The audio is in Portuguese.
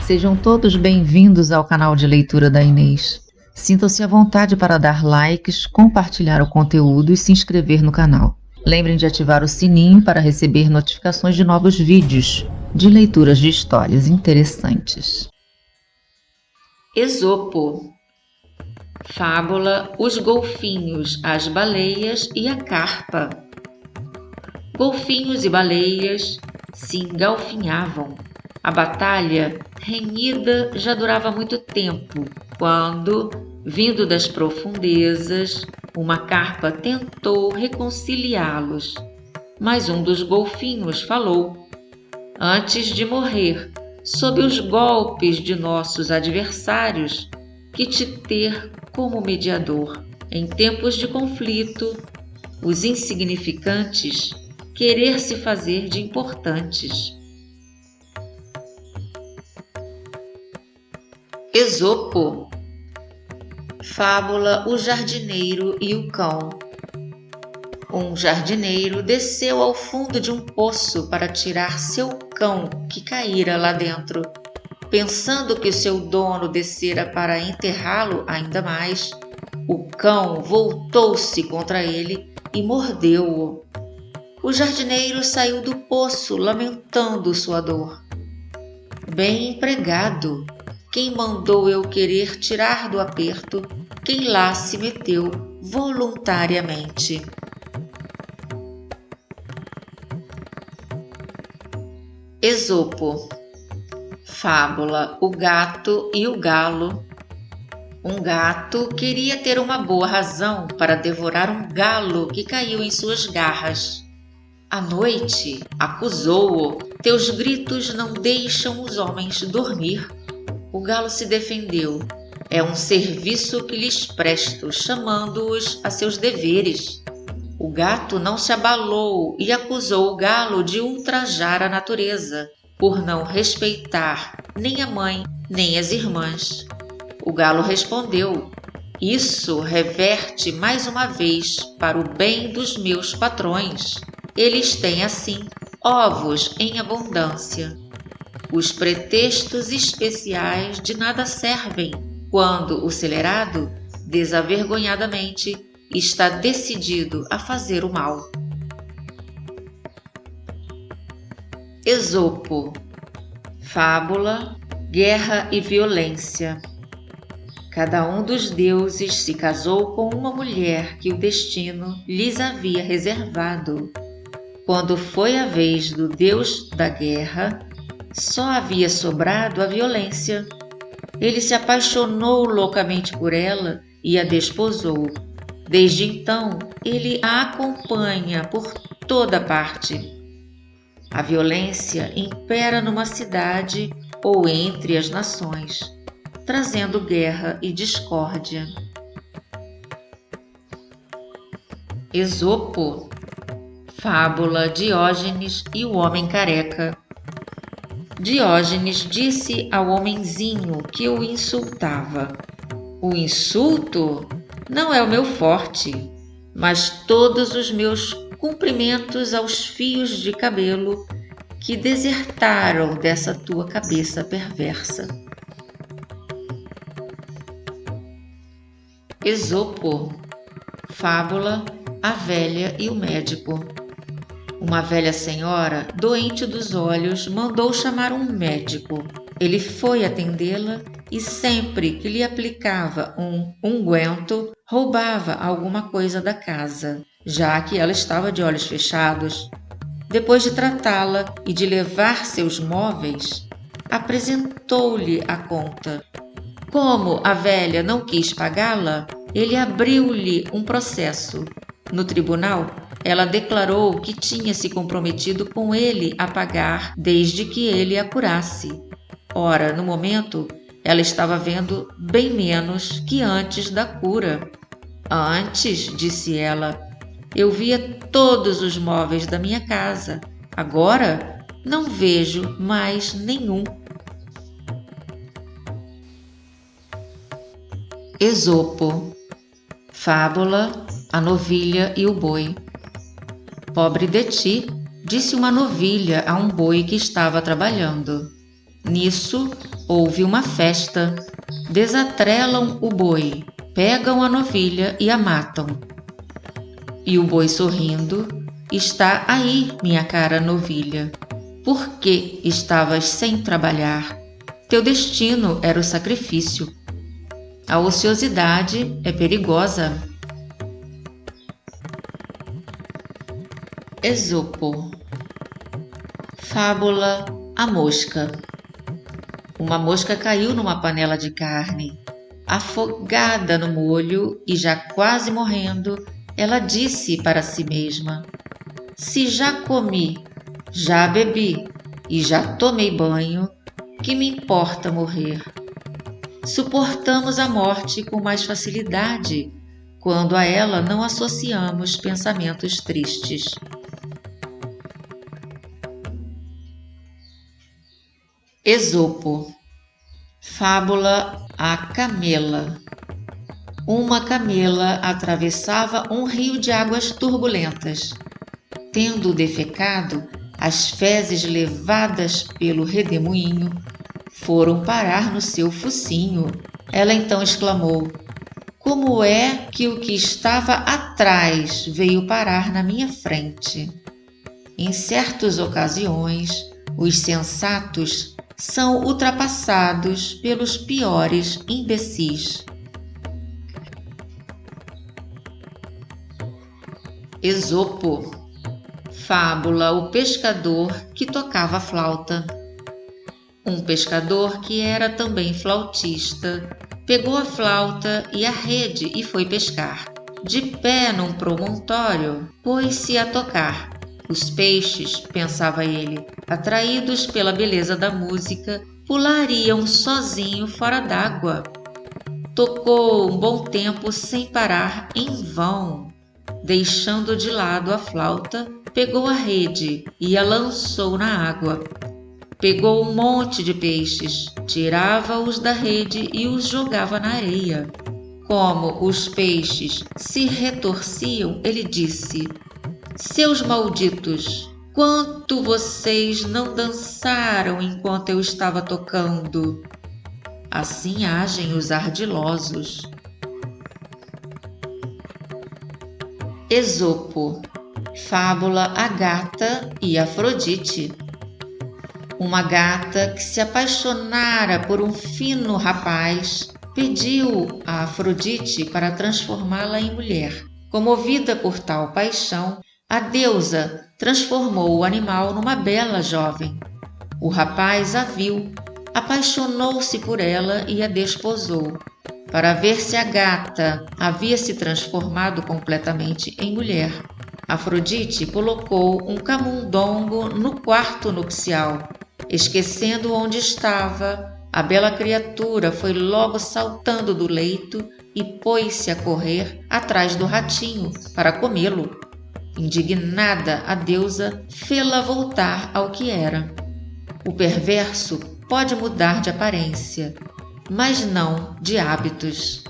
Sejam todos bem-vindos ao canal de leitura da Inês. Sintam-se à vontade para dar likes, compartilhar o conteúdo e se inscrever no canal. Lembrem de ativar o sininho para receber notificações de novos vídeos de leituras de histórias interessantes. Esopo. Fábula Os golfinhos, as baleias e a carpa. Golfinhos e baleias se engalfinhavam. A batalha renhida já durava muito tempo, quando, vindo das profundezas, uma carpa tentou reconciliá-los. Mas um dos golfinhos falou: "Antes de morrer, sob os golpes de nossos adversários, que te ter como mediador. Em tempos de conflito, os insignificantes querer se fazer de importantes." Esopo. Fábula O jardineiro e o cão. Um jardineiro desceu ao fundo de um poço para tirar seu cão que caíra lá dentro. Pensando que seu dono descera para enterrá-lo ainda mais, o cão voltou-se contra ele e mordeu-o. O jardineiro saiu do poço lamentando sua dor. "Bem empregado! Quem mandou eu querer tirar do aperto quem lá se meteu voluntariamente?" Esopo. Fábula O gato e o galo. Um gato queria ter uma boa razão para devorar um galo que caiu em suas garras. À noite, acusou-o: "Teus gritos não deixam os homens dormir." O galo se defendeu: "É um serviço que lhes presto, chamando-os a seus deveres." O gato não se abalou e acusou o galo de ultrajar a natureza, por não respeitar nem a mãe nem as irmãs. O galo respondeu: "Isso reverte mais uma vez para o bem dos meus patrões. Eles têm, assim, ovos em abundância. Os pretextos especiais de nada servem quando o celerado, desavergonhadamente, está decidido a fazer o mal." Esopo. Fábula Guerra e Violência. Cada um dos deuses se casou com uma mulher que o destino lhes havia reservado. Quando foi a vez do deus da guerra, só havia sobrado a violência. Ele se apaixonou loucamente por ela e a desposou. Desde então, ele a acompanha por toda parte. A violência impera numa cidade ou entre as nações, trazendo guerra e discórdia. Esopo. Fábula Diógenes e o homem careca. Diógenes disse ao homenzinho que o insultava: "O insulto não é o meu forte, mas todos os meus cumprimentos aos fios de cabelo que desertaram dessa tua cabeça perversa." Esopo. Fábula A velha e o médico. Uma velha senhora, doente dos olhos, mandou chamar um médico. Ele foi atendê-la e sempre que lhe aplicava um unguento, roubava alguma coisa da casa, já que ela estava de olhos fechados. Depois de tratá-la e de levar seus móveis, apresentou-lhe a conta. Como a velha não quis pagá-la, ele abriu-lhe um processo. No tribunal, ela declarou que tinha se comprometido com ele a pagar desde que ele a curasse. Ora, no momento, ela estava vendo bem menos que antes da cura. "Antes", disse ela, "eu via todos os móveis da minha casa. Agora, não vejo mais nenhum." Esopo. Fábula A novilha e o boi. "Pobre de ti", disse uma novilha a um boi que estava trabalhando. Nisso, houve uma festa. Desatrelam o boi, pegam a novilha e a matam. E o boi, sorrindo: está aí, minha cara novilha. Por que estavas sem trabalhar? Teu destino era o sacrifício. A ociosidade é perigosa. Esopo. Fábula A Mosca. Uma mosca caiu numa panela de carne. Afogada no molho e já quase morrendo, ela disse para si mesma: se já comi, já bebi e já tomei banho, que me importa morrer? Suportamos a morte com mais facilidade quando a ela não associamos pensamentos tristes. Esopo. Fábula A Camela. Uma camela atravessava um rio de águas turbulentas. Tendo defecado, as fezes levadas pelo redemoinho foram parar no seu focinho. Ela então exclamou: como é que o que estava atrás veio parar na minha frente? Em certas ocasiões, os sensatos são ultrapassados pelos piores imbecis. Esopo. Fábula O Pescador que Tocava Flauta. Um pescador, que era também flautista, pegou a flauta e a rede e foi pescar. De pé num promontório, pôs-se a tocar. Os peixes, pensava ele, atraídos pela beleza da música, pulariam sozinho fora d'água. Tocou um bom tempo sem parar em vão. Deixando de lado a flauta, pegou a rede e a lançou na água. Pegou um monte de peixes, tirava-os da rede e os jogava na areia. Como os peixes se retorciam, ele disse: seus malditos, quanto vocês não dançaram enquanto eu estava tocando? Assim agem os ardilosos. Esopo. Fábula A Gata e Afrodite. Uma gata que se apaixonara por um fino rapaz pediu a Afrodite para transformá-la em mulher. Comovida por tal paixão, a deusa transformou o animal numa bela jovem. O rapaz a viu, apaixonou-se por ela e a desposou, para ver se a gata havia se transformado completamente em mulher. Afrodite colocou um camundongo no quarto nupcial. Esquecendo onde estava, a bela criatura foi logo saltando do leito e pôs-se a correr atrás do ratinho para comê-lo. Indignada, a deusa fê-la voltar ao que era. O perverso pode mudar de aparência, mas não de hábitos.